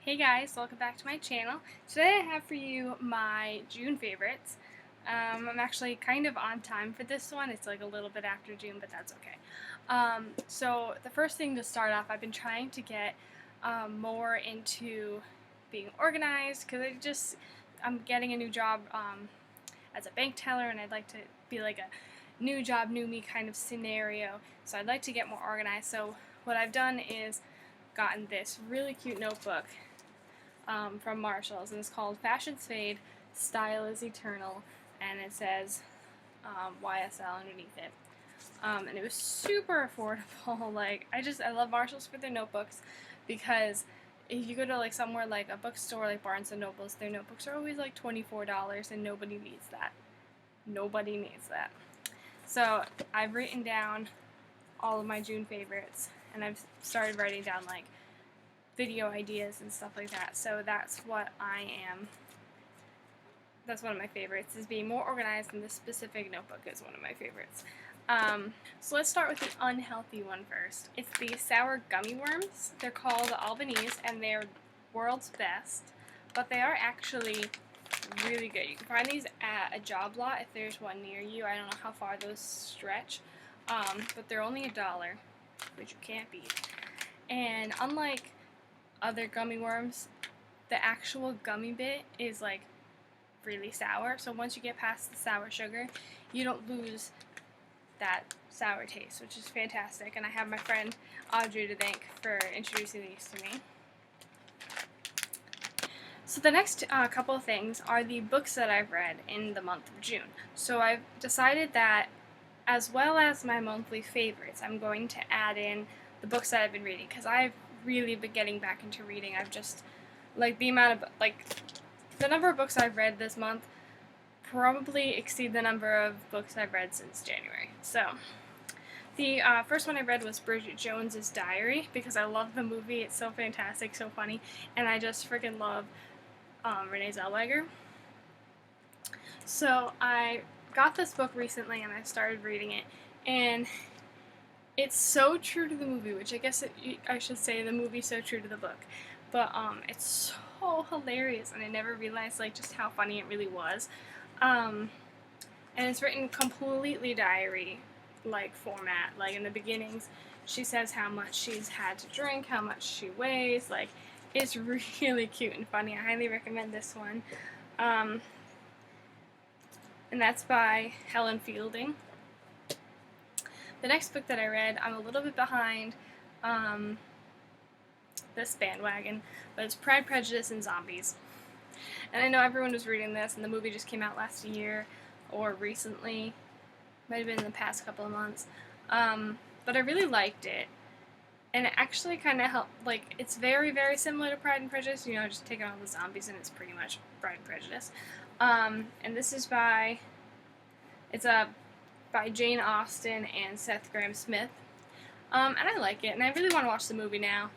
Hey guys, welcome back to my channel. Today I have for you my June favorites. I'm actually kind of on time for this one. It's like a little bit after June, but that's okay. So the first thing to start off, I've been trying to get more into being organized because I'm getting a new job as a bank teller, and I'd like to be like a new job, new me kind of scenario. So I'd like to get more organized. So what I've done is gotten this really cute notebook from Marshalls, and it's called Fashions Fade, Style is Eternal, and it says YSL underneath it. And it was super affordable. I love Marshalls for their notebooks because if you go to like somewhere like a bookstore like Barnes and Nobles, their notebooks are always like $24, and nobody needs that. Nobody needs that. So I've written down all of my June favorites, and I've started writing down like video ideas and stuff like that. So that's what I am. That's one of my favorites, is being more organized, and this specific notebook is one of my favorites. So let's start with the unhealthy one first. It's the sour gummy worms. They're called Albanese, and they're world's best, but they are actually really good. You can find these at a job lot if there's one near you. I don't know how far those stretch, but they're only $1, which you can't beat. And unlike other gummy worms, the actual gummy bit is like really sour. So once you get past the sour sugar, you don't lose that sour taste, which is fantastic. And I have my friend Audrey to thank for introducing these to me. So the next couple of things are the books that I've read in the month of June. So I've decided that, as well as my monthly favorites, I'm going to add in the books that I've been reading, because I've really been getting back into reading. I've just, the number of books I've read this month probably exceed the number of books I've read since January. So the first one I read was Bridget Jones's Diary, because I love the movie. It's so fantastic, so funny, and I just freaking love Renee Zellweger. So I got this book recently, and I started reading it, and it's so true to the movie, which I guess I should say the movie's so true to the book. But it's so hilarious, and I never realized just how funny it really was. And it's written completely diary-like format. Like in the beginnings, she says how much she's had to drink, how much she weighs. It's really cute and funny. I highly recommend this one. And that's by Helen Fielding. The next book that I read, I'm a little bit behind this bandwagon, but it's Pride, Prejudice, and Zombies. And I know everyone was reading this, and the movie just came out last year, or recently. Might have been in the past couple of months. But I really liked it. And it actually kind of helped, it's very, very similar to Pride and Prejudice, just taking all the zombies, and it's pretty much Pride and Prejudice. And this is by Jane Austen and Seth Grahame-Smith. And I like it, and I really want to watch the movie now.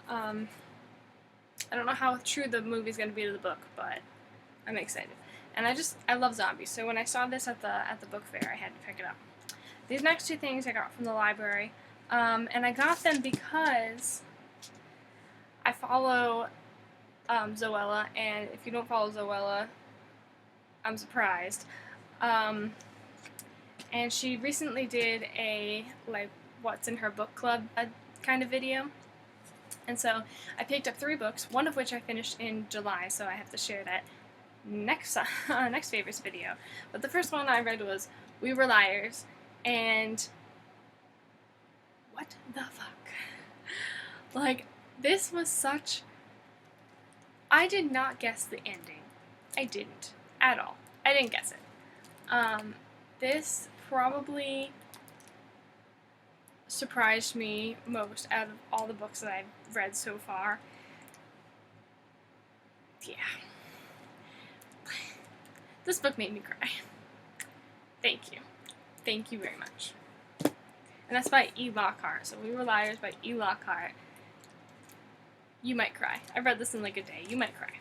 I don't know how true the movie's going to be to the book, but I'm excited. And I love zombies, so when I saw this at the book fair, I had to pick it up. These next two things I got from the library, and I got them because I follow Zoella, and if you don't follow Zoella, I'm surprised. And she recently did a what's in her book club kind of video. And so I picked up 3 books, one of which I finished in July, so I have to share that next favorites video. But the first one I read was We Were Liars, and what the fuck? This was such... I did not guess the ending. I didn't. At all. I didn't guess it. This probably surprised me most out of all the books that I've read so far. Yeah. This book made me cry. Thank you. Thank you very much. And that's by E. Lockhart. So We Were Liars by E. Lockhart. You might cry. I read this in a day. You might cry.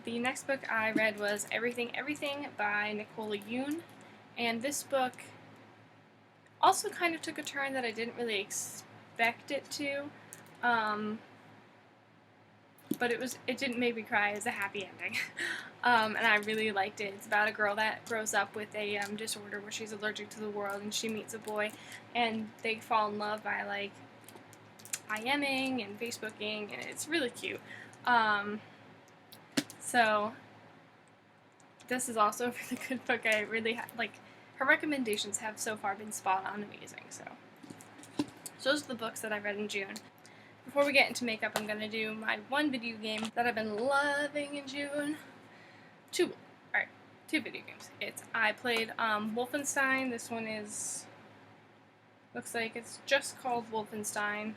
The next book I read was Everything, Everything by Nicola Yoon. And this book also kind of took a turn that I didn't really expect it to. but it didn't make me cry. It was a happy ending. And I really liked it. It's about a girl that grows up with a disorder where she's allergic to the world, and she meets a boy, and they fall in love by like IMing and Facebooking, and it's really cute. So this is also a really good book. I really like her recommendations have so far been spot on amazing. So those are the books that I read in June. Before we get into makeup, I'm going to do my one video game that I've been loving in June. Two video games. I played Wolfenstein. This one looks like it's just called Wolfenstein.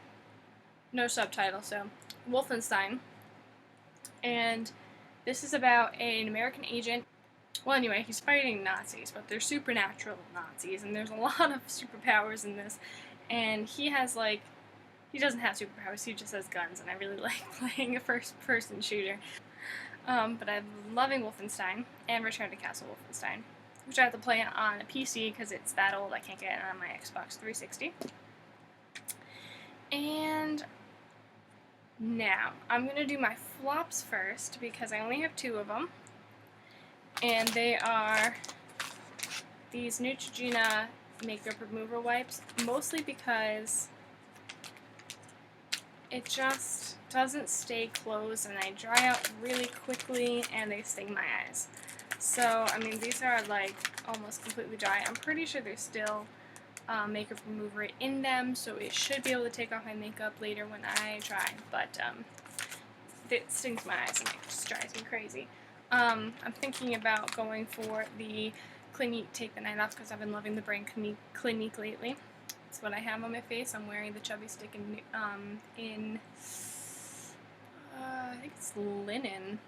No subtitle, so Wolfenstein. And this is about an American agent. Well, anyway, he's fighting Nazis, but they're supernatural Nazis, and there's a lot of superpowers in this. And he doesn't have superpowers, he just has guns, and I really like playing a first-person shooter. But I'm loving Wolfenstein, and Return to Castle Wolfenstein, which I have to play on a PC because it's that old, I can't get it on my Xbox 360. And now, I'm going to do my flops first, because I only have 2 of them, and they are these Neutrogena makeup remover wipes, mostly because it just doesn't stay closed, and they dry out really quickly, and they sting my eyes. So, I mean, these are like almost completely dry. I'm pretty sure there's still makeup remover in them, so it should be able to take off my makeup later when I try, but it stings my eyes and it just drives me crazy. I'm thinking about going for the Clinique Take the Night Off because I've been loving the brand Clinique lately. That's what I have on my face. I'm wearing the Chubby Stick in I think it's linen.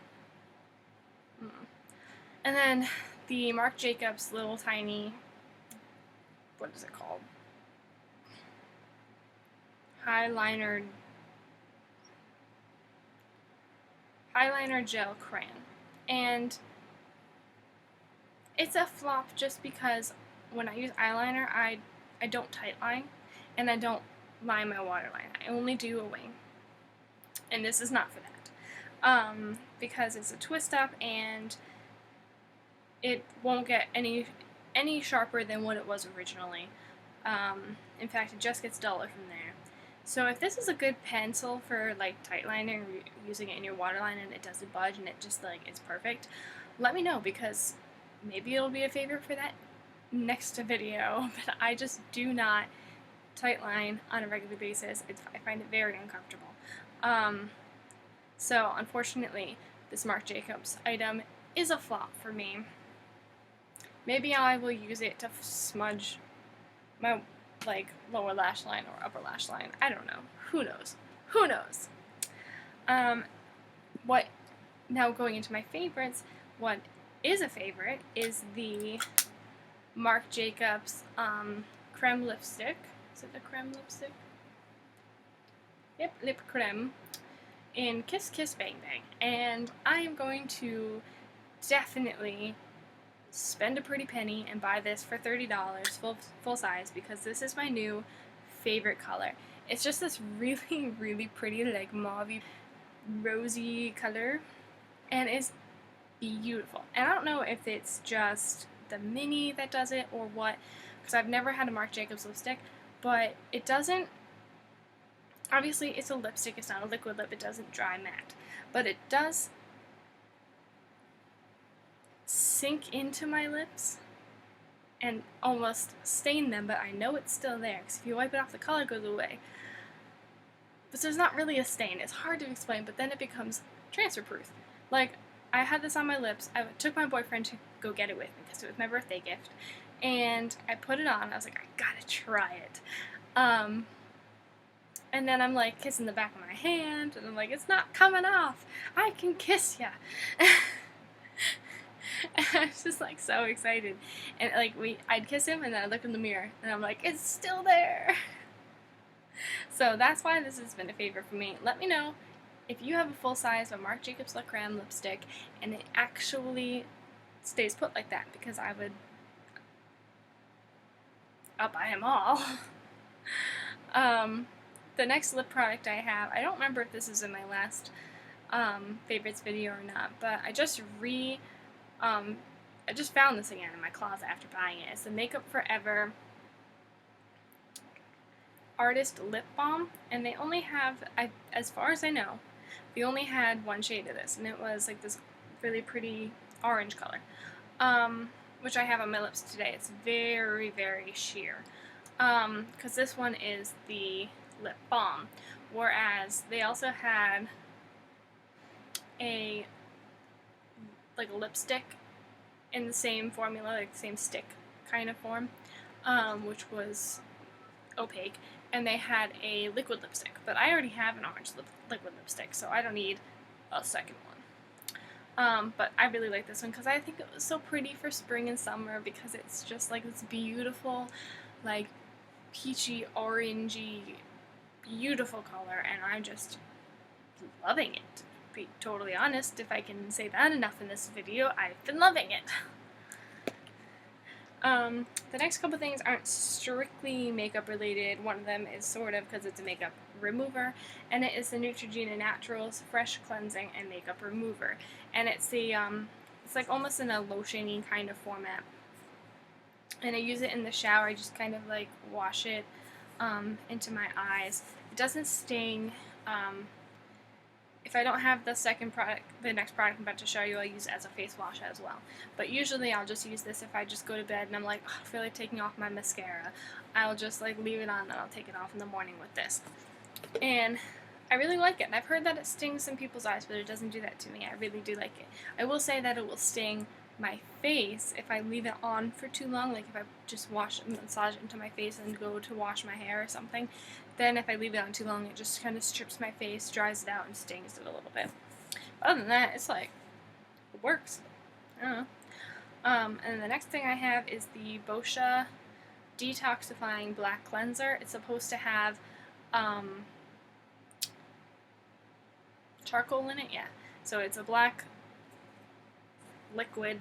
And then the Marc Jacobs little tiny, what is it called? Highliner gel crayon. And it's a flop just because when I use eyeliner, I don't tight line, and I don't line my waterline. I only do a wing. And this is not for that. Because it's a twist up, and it won't get any sharper than what it was originally. In fact, it just gets duller from there. So if this is a good pencil for like tight lining, using it in your waterline and it doesn't budge and it just like it's perfect, let me know, because maybe it'll be a favorite for that next video. But I just do not tight line on a regular basis. I find it very uncomfortable. So unfortunately, this Marc Jacobs item is a flop for me. Maybe I will use it to smudge my like lower lash line or upper lash line. I don't know. Who knows? Who knows? Now going into my favorites, what is a favorite is the Marc Jacobs creme lipstick. Is it a creme lipstick? Yep, lip creme in Kiss Kiss Bang Bang. And I am going to definitely spend a pretty penny and buy this for $30 full size, because this is my new favorite color. It's just this really, really pretty like mauve rosy color, and it's beautiful. And I don't know if it's just the mini that does it or what, because I've never had a Marc Jacobs lipstick, but it doesn't, obviously it's a lipstick, it's not a liquid lip, it doesn't dry matte, but it does sink into my lips and almost stain them, but I know it's still there, because if you wipe it off, the color goes away. But there's not really a stain. It's hard to explain, but then it becomes transfer proof. Like, I had this on my lips. I took my boyfriend to go get it with me because it was my birthday gift, and I put it on. I was like, I gotta try it. And then I'm like kissing the back of my hand, and I'm like, it's not coming off. I can kiss ya. And I was just like so excited, and like I'd kiss him, and then I look in the mirror, and I'm like, it's still there. So that's why this has been a favorite for me. Let me know if you have a full size of Marc Jacobs La Creme lipstick and it actually stays put like that, because I'll buy them all. The next lip product I have, I don't remember if this is in my last favorites video or not, but I just found this again in my closet after buying it. It's the Makeup Forever Artist Lip Balm, and they only have, as far as I know, they only had one shade of this, and it was like this really pretty orange color, which I have on my lips today. It's very, very sheer, because this one is the lip balm, whereas they also had a lipstick in the same formula, like the same stick kind of form, which was opaque, and they had a liquid lipstick, but I already have an orange liquid lipstick, so I don't need a second one. But I really like this one because I think it was so pretty for spring and summer, because it's just like this beautiful, like peachy, orangey, beautiful color, and I'm just loving it. To be totally honest, if I can say that enough in this video, I've been loving it. The next couple things aren't strictly makeup related. One of them is sort of, because it's a makeup remover, and it is the Neutrogena Naturals Fresh Cleansing and Makeup Remover. And it's the, it's like almost in a lotion-y kind of format. And I use it in the shower. I just kind of like wash it into my eyes. It doesn't sting. If I don't have the next product I'm about to show you, I'll use it as a face wash as well. But usually I'll just use this if I just go to bed and I'm like, oh, I feel like taking off my mascara. I'll just like leave it on and I'll take it off in the morning with this. And I really like it. And I've heard that it stings some people's eyes, but it doesn't do that to me. I really do like it. I will say that it will sting my face if I leave it on for too long, like if I just massage it into my face and go to wash my hair or something. Then if I leave it on too long, it just kind of strips my face, dries it out, and stings it a little bit. But other than that, it's like, it works. I don't know. And the next thing I have is the Boscia Detoxifying Black Cleanser. It's supposed to have charcoal in it, yeah. So it's a black liquid,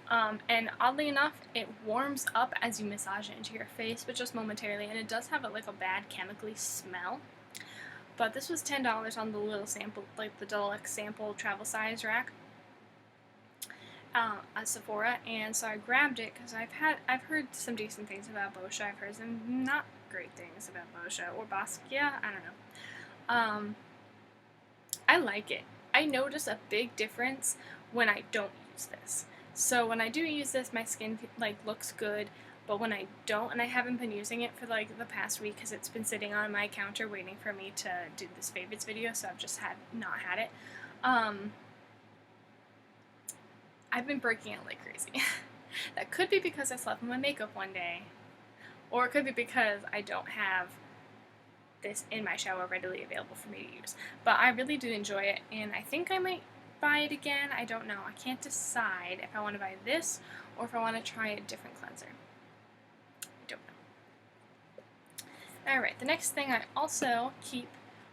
and oddly enough, it warms up as you massage it into your face, but just momentarily, and it does have a bad chemically smell. But this was $10 on the little sample, like the deluxe sample travel size rack at Sephora, and so I grabbed it because I've heard some decent things about Boscia. I've heard some not great things about Boscia or Basquiat. I don't know. I like it. I notice a big difference when I don't use this. So when I do use this, my skin looks good, but when I don't, and I haven't been using it for the past week because it's been sitting on my counter waiting for me to do this favorites video, so I've just not had it. I've been breaking out like crazy. That could be because I slept in my makeup one day, or it could be because I don't have this in my shower readily available for me to use. But I really do enjoy it, and I think I might buy it again. I don't know. I can't decide if I want to buy this or if I want to try a different cleanser. I don't know. Alright, the next thing I also keep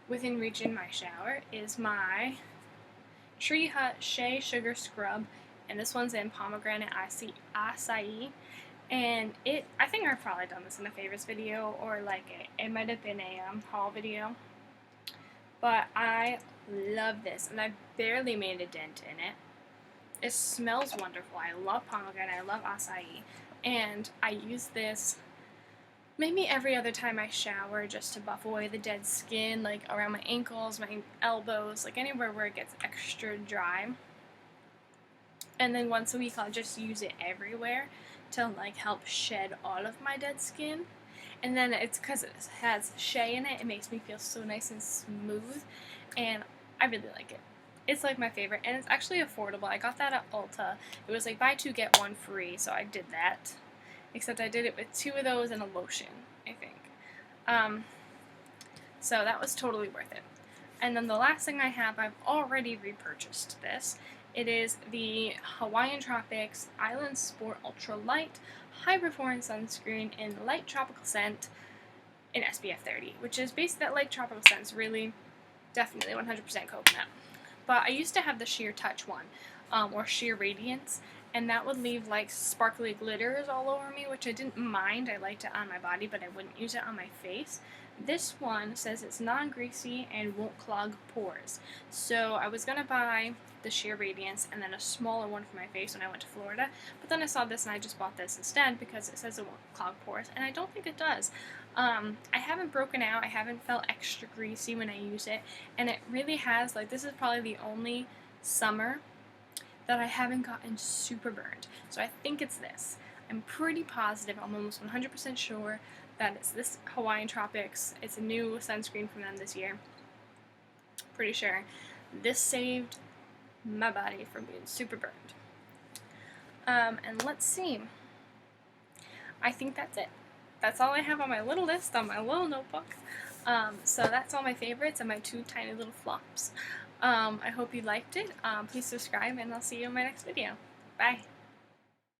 within reach in my shower is my Tree Hut Shea Sugar Scrub, and this one's in pomegranate acai. And I think I've probably done this in a favorites video, or it might have been a haul video. But I love this, and I barely made a dent in it. It smells wonderful. I love pomegranate, I love acai, and I use this maybe every other time I shower just to buff away the dead skin, like around my ankles, my elbows, like anywhere where it gets extra dry. And then once a week I'll just use it everywhere to help shed all of my dead skin. And then it's because it has shea in it, it makes me feel so nice and smooth, and I really like it. It's my favorite, and it's actually affordable. I got that at Ulta. It was buy two get one free, so I did that. Except I did it with 2 of those and a lotion, I think. So that was totally worth it. And then the last thing I have, I've already repurchased this. It is the Hawaiian Tropics Island Sport Ultra Light High Performance Sunscreen in Light Tropical Scent in SPF 30, which is basically that light tropical scent. It's really, definitely 100% coconut. But I used to have the Sheer Touch one, or Sheer Radiance, and that would leave sparkly glitters all over me, which I didn't mind. I liked it on my body, but I wouldn't use it on my face. This one says it's non-greasy and won't clog pores. So I was going to buy the Sheer Radiance and then a smaller one for my face when I went to Florida, but then I saw this and I just bought this instead because it says it won't clog pores, and I don't think it does. I haven't broken out, I haven't felt extra greasy when I use it, and it really has, like, this is probably the only summer that I haven't gotten super burned. So I think it's this. I'm pretty positive, I'm almost 100% sure that it's this Hawaiian Tropics. It's a new sunscreen from them this year. Pretty sure. This saved my body from being super burned. And let's see. I think that's it. That's all I have on my little list on my little notebook. So that's all my favorites and my 2 tiny little flops. I hope you liked it. Please subscribe and I'll see you in my next video. Bye.